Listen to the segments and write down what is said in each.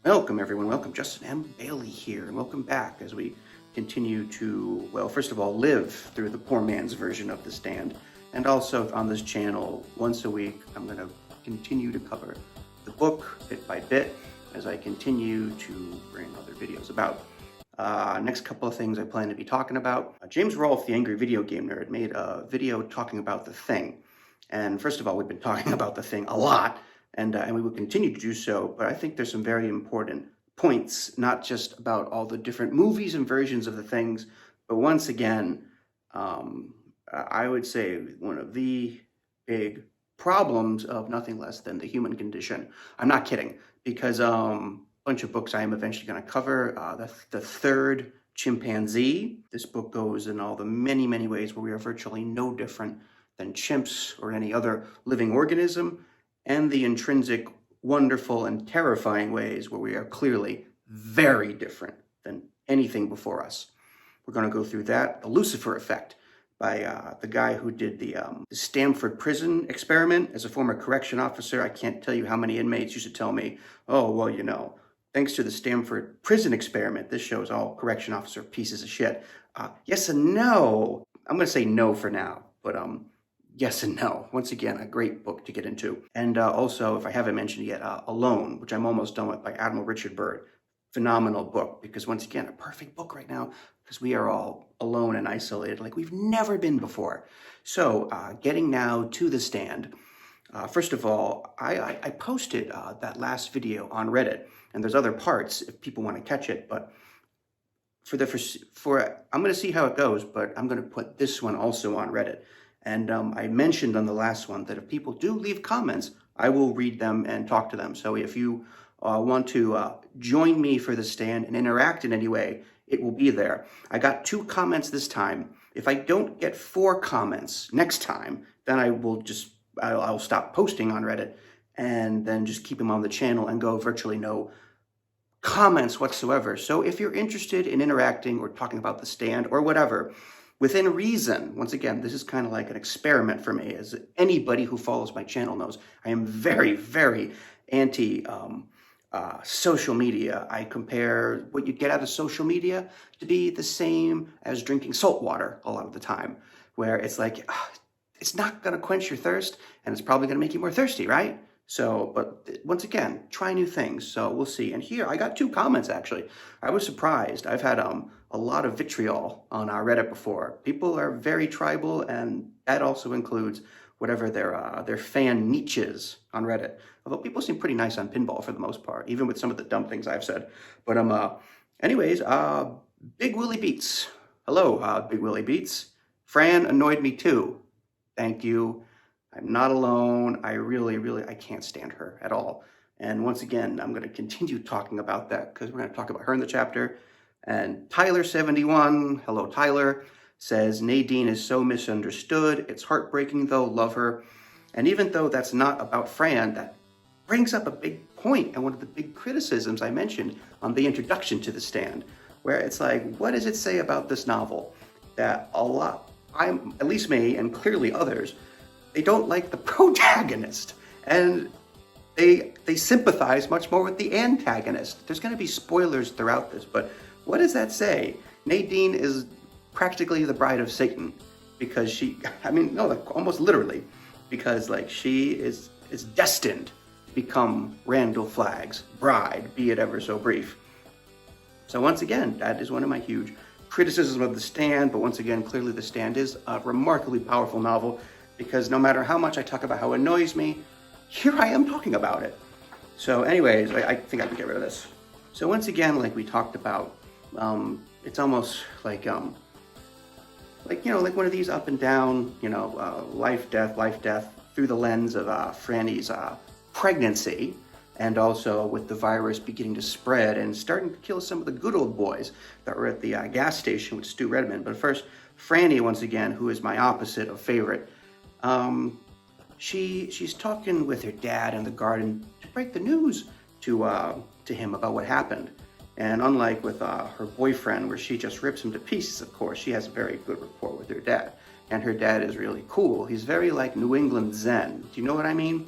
Welcome everyone, welcome. Justin M. Bailey here, and welcome back as we continue to, well, first of all, live through the poor man's version of The Stand. And also on this channel, once a week, I'm going to continue to cover the book bit by bit as I continue to bring other videos about. Next couple of things I plan to be talking about. James Rolfe, the Angry Video Game Nerd, made a video talking about The Thing. And first of all, we've been talking about The Thing a lot, and we will continue to do so, but I think there's some very important points, not just about all the different movies and versions of the things, but once again, I would say one of the big problems of nothing less than the human condition. I'm not kidding, because a bunch of books I am eventually going to cover. The Third Chimpanzee. This book goes in all the many, many ways where we are virtually no different than chimps or any other living organism, and the intrinsic, wonderful, and terrifying ways where we are clearly very different than anything before us. We're going to go through that. The Lucifer Effect by the guy who did the Stanford prison experiment. As a former correction officer, I can't tell you how many inmates used to tell me, oh, well, you know, thanks to the Stanford prison experiment, this shows all correction officer pieces of shit. Yes and no. I'm going to say no for now, but yes and no. Once again, a great book to get into. And also, if I haven't mentioned yet, Alone, which I'm almost done with, by Admiral Richard Byrd. Phenomenal book, because once again, a perfect book right now, because we are all alone and isolated like we've never been before. So getting now to The Stand. First of all, I posted that last video on Reddit, and there's other parts if people want to catch it, but I'm going to see how it goes, but I'm going to put this one also on Reddit. And I mentioned on the last one that if people do leave comments, I will read them and talk to them. So if you want to join me for The Stand and interact in any way, it will be there. I got 2 comments this time. If I don't get 4 comments next time, then I'll stop posting on Reddit and then just keep them on the channel and go virtually no comments whatsoever. So if you're interested in interacting or talking about The Stand or whatever, within reason, once again, this is kind of like an experiment for me. As anybody who follows my channel knows, I am very, very anti social media. I compare what you get out of social media to be the same as drinking salt water a lot of the time, where it's like, it's not going to quench your thirst, and it's probably going to make you more thirsty, right? So, but once again, try new things. So we'll see. And here, I got 2 comments, actually. I was surprised. I've had a lot of vitriol on our Reddit before. People are very tribal, and that also includes whatever their fan niches on Reddit. Although people seem pretty nice on pinball for the most part, even with some of the dumb things I've said. But anyways, Big Willie Beats. Hello, Big Willie Beats. Fran annoyed me too. Thank you. I'm not alone. I can't stand her at all. And once again, I'm going to continue talking about that because we're going to talk about her in the chapter. And Tyler71, hello Tyler, says, Nadine is so misunderstood. It's heartbreaking though, love her. And even though that's not about Fran, that brings up a big point and one of the big criticisms I mentioned on the introduction to The Stand, where it's like, what does it say about this novel that at least me and clearly others, they don't like the protagonist, and they sympathize much more with the antagonist. There's going to be spoilers throughout this, but what does that say? Nadine is practically the bride of Satan, because almost literally, because like she is destined to become Randall Flagg's bride, be it ever so brief. So once again, that is one of my huge criticisms of The Stand, but once again, clearly The Stand is a remarkably powerful novel, because no matter how much I talk about how it annoys me, here I am talking about it. So anyways, I think I can get rid of this. So once again, like we talked about, it's almost like one of these up and down, life, death, through the lens of Franny's pregnancy, and also with the virus beginning to spread and starting to kill some of the good old boys that were at the gas station with Stu Redmond. But first, Franny, once again, who is my opposite of favorite, she's talking with her dad in the garden to break the news to him about what happened. And unlike with her boyfriend, where she just rips him to pieces, of course, she has a very good rapport with her dad. And her dad is really cool. He's very like New England Zen. Do you know what I mean?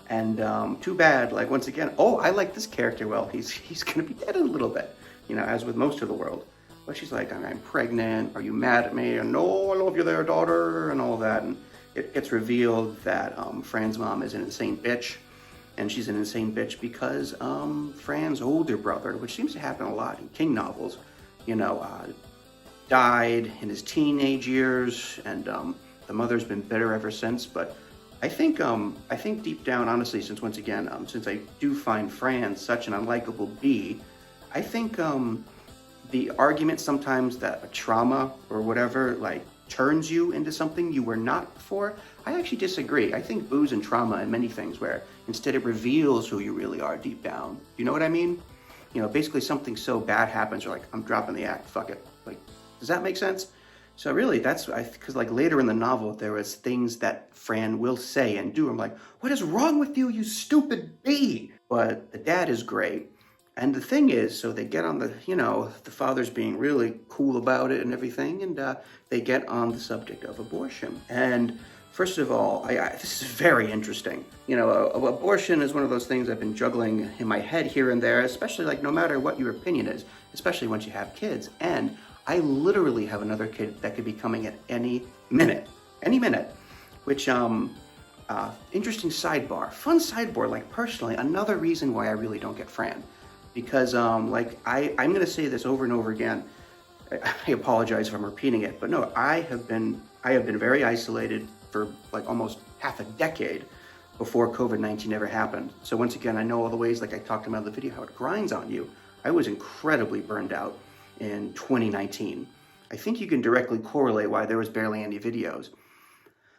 And too bad, like once again, oh, I like this character. Well, he's gonna be dead in a little bit, as with most of the world. But she's like, I'm pregnant. Are you mad at me? And no, I love you there, daughter, and all that. And it gets revealed that Fran's mom is an insane bitch, and she's an insane bitch because Fran's older brother, which seems to happen a lot in King novels, died in his teenage years, and the mother's been bitter ever since. But I think deep down, honestly, since once again, since I do find Fran such an unlikable bee, I think the argument sometimes that a trauma or whatever like turns you into something you were not before, I actually disagree. I think booze and trauma and many things where instead it reveals who you really are deep down. You know what I mean? Basically something so bad happens, you're like, I'm dropping the act, fuck it. Like, does that make sense? So really, because like later in the novel, there was things that Fran will say and do. I'm like, what is wrong with you, you stupid bee? But the dad is great. And the thing is, so they get on the father's being really cool about it and everything, and they get on the subject of abortion. And first of all, this is very interesting. Abortion is one of those things I've been juggling in my head here and there, especially like no matter what your opinion is, especially once you have kids. And I literally have another kid that could be coming at any minute, which, interesting sidebar, fun sidebar, like personally, another reason why I really don't get Fran, because, I'm going to say this over and over again. I apologize if I'm repeating it, but no, I have been very isolated for like almost half a decade before COVID-19 ever happened. So once again, I know all the ways, like I talked about in the video, how it grinds on you. I was incredibly burned out in 2019. I think you can directly correlate why there was barely any videos.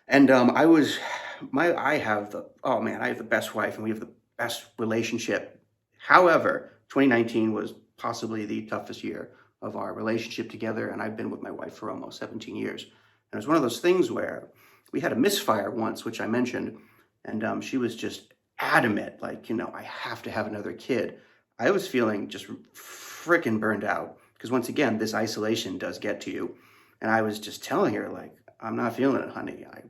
And I have the best wife and we have the best relationship. However, 2019 was possibly the toughest year of our relationship together, and I've been with my wife for almost 17 years. And it was one of those things where we had a misfire once, which I mentioned, and she was just adamant, like, I have to have another kid. I was feeling just freaking burned out, because once again, this isolation does get to you. And I was just telling her, like, I'm not feeling it, honey. I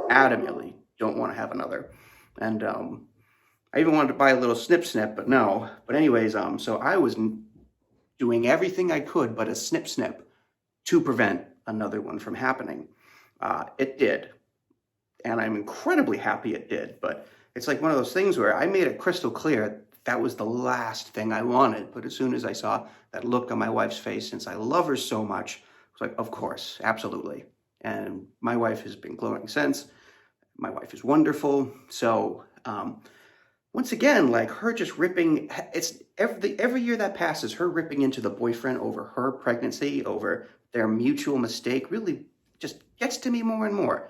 adamantly don't want to have another. And I even wanted to buy a little snip, but no. But anyways, so I was doing everything I could but a snip to prevent another one from happening. It did. And I'm incredibly happy it did. But it's like one of those things where I made it crystal clear that was the last thing I wanted. But as soon as I saw that look on my wife's face, since I love her so much, I was like, of course, absolutely. And my wife has been glowing since. My wife is wonderful. So once again, like her just ripping, it's every year that passes, her ripping into the boyfriend over her pregnancy, over their mutual mistake, really just gets to me more and more.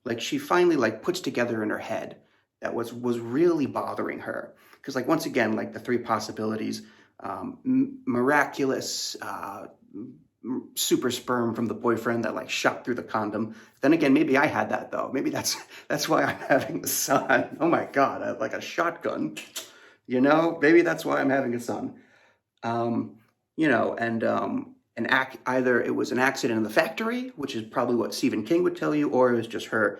Like she finally like puts together in her head that was really bothering her. Because like, once again, like the three possibilities, miraculous, super sperm from the boyfriend that like shot through the condom. Then again, maybe I had that though. Maybe that's why I'm having a son. Oh my God, like a shotgun, maybe that's why I'm having a son. Either it was an accident in the factory, which is probably what Stephen King would tell you, or it was just her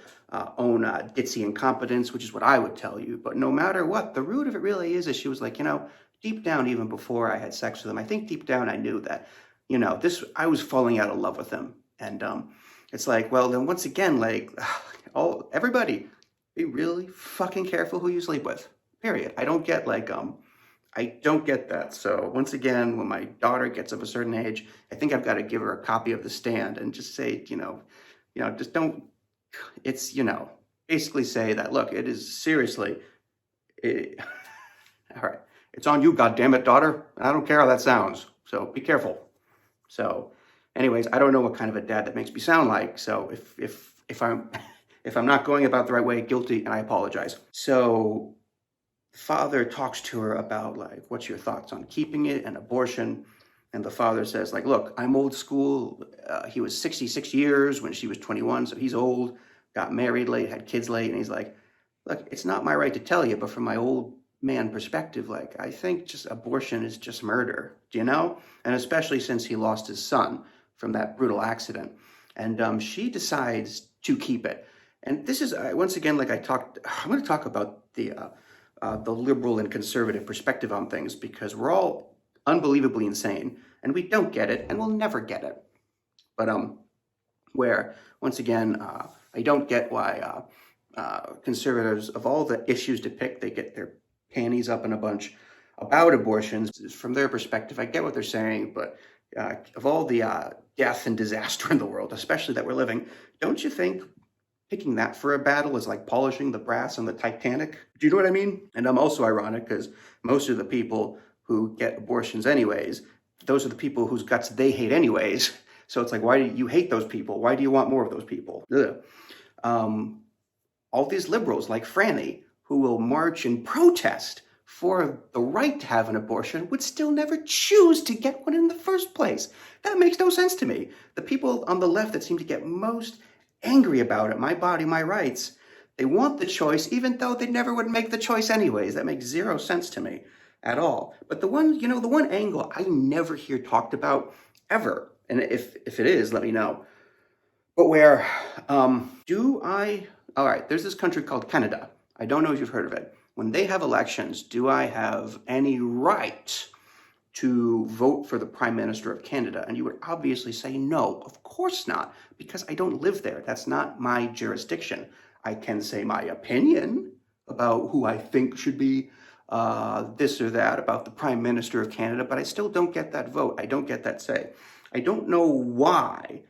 own ditzy incompetence, which is what I would tell you. But no matter what, the root of it really is she was like, deep down, even before I had sex with him, I think deep down I knew that, I was falling out of love with him. And it's like, well, then once again, like, everybody, be really fucking careful who you sleep with, period. I don't get that. So once again, when my daughter gets of a certain age, I think I've got to give her a copy of The Stand and just say, just don't, it's, basically say that, look, it is seriously, all right, it's on you, goddammit, daughter. I don't care how that sounds. So be careful. So anyways, I don't know what kind of a dad that makes me sound like. So if I'm not going about the right way, guilty, and I apologize. So father talks to her about like, what's your thoughts on keeping it and abortion? And the father says like, look, I'm old school. He was 66 years when she was 21. So he's old, got married late, had kids late. And he's like, look, it's not my right to tell you, but from my old man perspective, like, I think just abortion is just murder, And especially since he lost his son from that brutal accident. And she decides to keep it. And this is, once again, like I'm going to talk about the liberal and conservative perspective on things because we're all unbelievably insane and we don't get it and we'll never get it. But where, once again, I don't get why conservatives, of all the issues to pick, they get their panties up in a bunch about abortions. From their perspective, I get what they're saying, but of all the death and disaster in the world, especially that we're living, don't you think picking that for a battle is like polishing the brass on the Titanic? Do you know what I mean? And I'm also ironic because most of the people who get abortions anyways, those are the people whose guts they hate anyways. So it's like, why do you hate those people? Why do you want more of those people? All these liberals like Franny, who will march and protest for the right to have an abortion, would still never choose to get one in the first place. That makes no sense to me. The people on the left that seem to get most angry about it, my body, my rights, they want the choice even though they never would make the choice anyways. That makes zero sense to me at all. But the one angle I never hear talked about ever, and if it is, let me know, but where all right, there's this country called Canada. I don't know if you've heard of it. When they have elections, do I have any right to vote for the Prime Minister of Canada? And you would obviously say no, of course not, because I don't live there. That's not my jurisdiction. I can say my opinion about who I think should be this or that about the Prime Minister of Canada, but I still don't get that vote. I don't get that say. I don't know why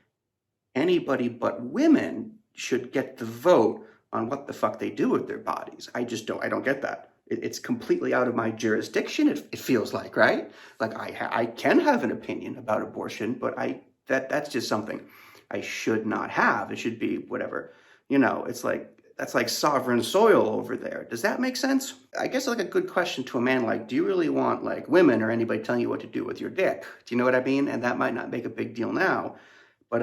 anybody but women should get the vote on what the fuck they do with their bodies. I don't get that. It's completely out of my jurisdiction, it feels like, right? Like I can have an opinion about abortion, but that's just something I should not have. It should be whatever, it's like, that's like sovereign soil over there. Does that make sense? I guess like a good question to a man, like, do you really want like women or anybody telling you what to do with your dick? Do you know what I mean? And that might not make a big deal now, but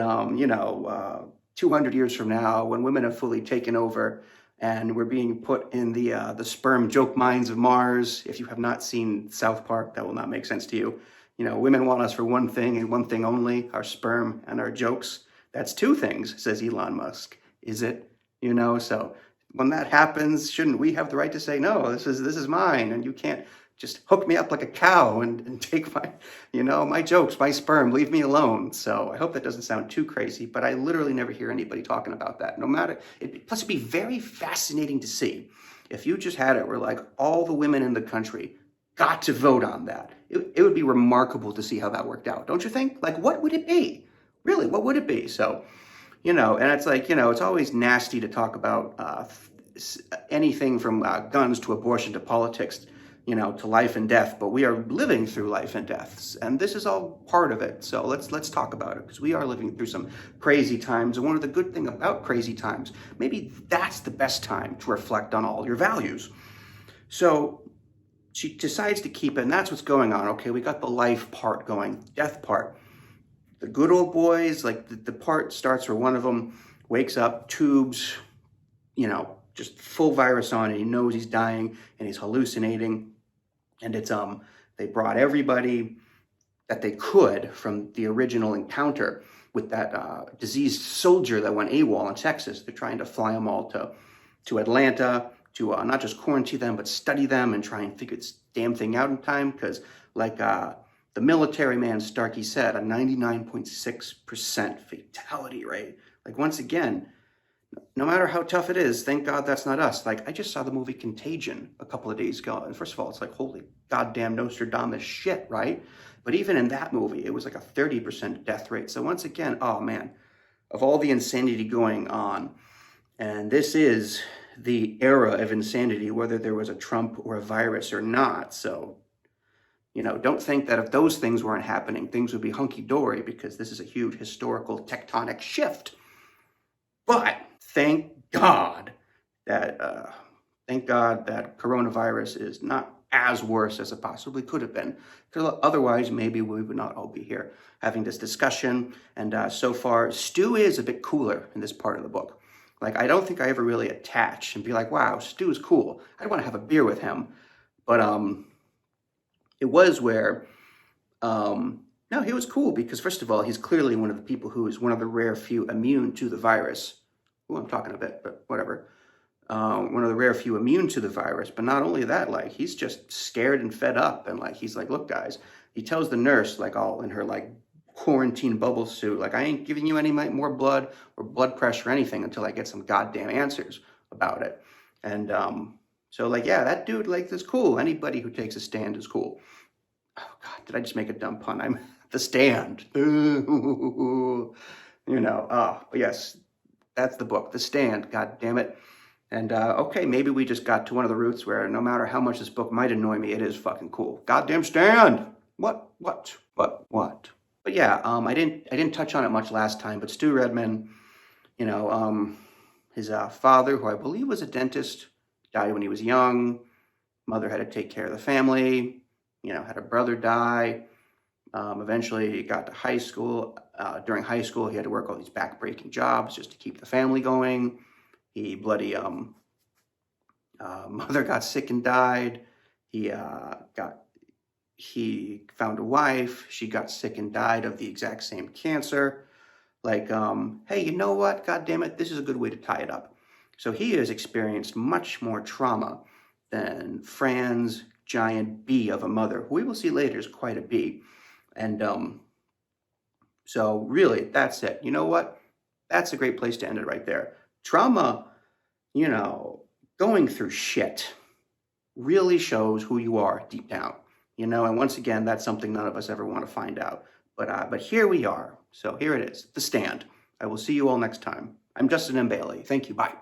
200 years from now, when women have fully taken over and we're being put in the sperm joke mines of Mars. If you have not seen South Park, that will not make sense to you. Women want us for one thing and one thing only, our sperm and our jokes. That's two things, says Elon Musk. Is it? So when that happens, shouldn't we have the right to say, no, this is mine, and you can't just hook me up like a cow and take my, my jokes, my sperm, leave me alone. So I hope that doesn't sound too crazy, but I literally never hear anybody talking about that. Plus it'd be very fascinating to see if you just had it where like all the women in the country got to vote on that. It would be remarkable to see how that worked out, don't you think? Like, what would it be? Really, what would it be? So, and it's like, it's always nasty to talk about anything from guns to abortion to politics, to life and death, but we are living through life and deaths, and this is all part of it. So let's talk about it, because we are living through some crazy times, and one of the good things about crazy times, maybe that's the best time to reflect on all your values. So she decides to keep it, and that's what's going on. Okay, we got the life part going, death part. The good old boys, like the part starts where one of them wakes up, tubes, just full virus on, and he knows he's dying and he's hallucinating. And it's they brought everybody that they could from the original encounter with that diseased soldier that went AWOL in Texas. They're trying to fly them all to Atlanta to not just quarantine them, but study them and try and figure this damn thing out in time. Because like the military man Starkey said, a 99.6% fatality rate. Like, once again, no matter how tough it is, thank God that's not us. Like, I just saw the movie Contagion a couple of days ago, and first of all, it's like, holy goddamn Nostradamus shit, right? But even in that movie, it was like a 30% death rate. So once again, oh man, of all the insanity going on, and this is the era of insanity, whether there was a Trump or a virus or not. So, don't think that if those things weren't happening, things would be hunky-dory, because this is a huge historical tectonic shift. But thank God that coronavirus is not as worse as it possibly could have been. Because otherwise, maybe we would not all be here having this discussion. And so far, Stu is a bit cooler in this part of the book. Like, I don't think I ever really attach and be like, wow, Stu is cool. I'd want to have a beer with him. But it was where, no, he was cool because, first of all, he's clearly one of the people who is one of the rare few immune to the virus. Ooh, I'm talking a bit, but whatever. One of the rare few immune to the virus. But not only that, like, he's just scared and fed up. And like, he's like, look, guys, he tells the nurse, like, all in her like quarantine bubble suit, like, I ain't giving you any more blood or blood pressure or anything until I get some goddamn answers about it. And so like, yeah, that dude, like, is cool. Anybody who takes a stand is cool. Oh God, did I just make a dumb pun? I'm the stand. But yes, that's the book, The Stand. God damn it. And okay, maybe we just got to one of the roots where no matter how much this book might annoy me, it is fucking cool. Goddamn stand. What? But yeah, I didn't touch on it much last time. But Stu Redman, his father, who I believe was a dentist, died when he was young. Mother had to take care of the family. Had a brother die. Eventually, he got to high school. During high school, he had to work all these back-breaking jobs just to keep the family going. He bloody mother got sick and died. He found a wife. She got sick and died of the exact same cancer. Like, hey, you know what? God damn it, this is a good way to tie it up. So he has experienced much more trauma than Fran's giant bee of a mother, who we will see later is quite a bee. And so really, that's it. You know what? That's a great place to end it right there. Trauma, going through shit really shows who you are deep down, and once again, that's something none of us ever want to find out. But here we are. So here it is, The Stand. I will see you all next time. I'm Justin M. Bailey. Thank you. Bye.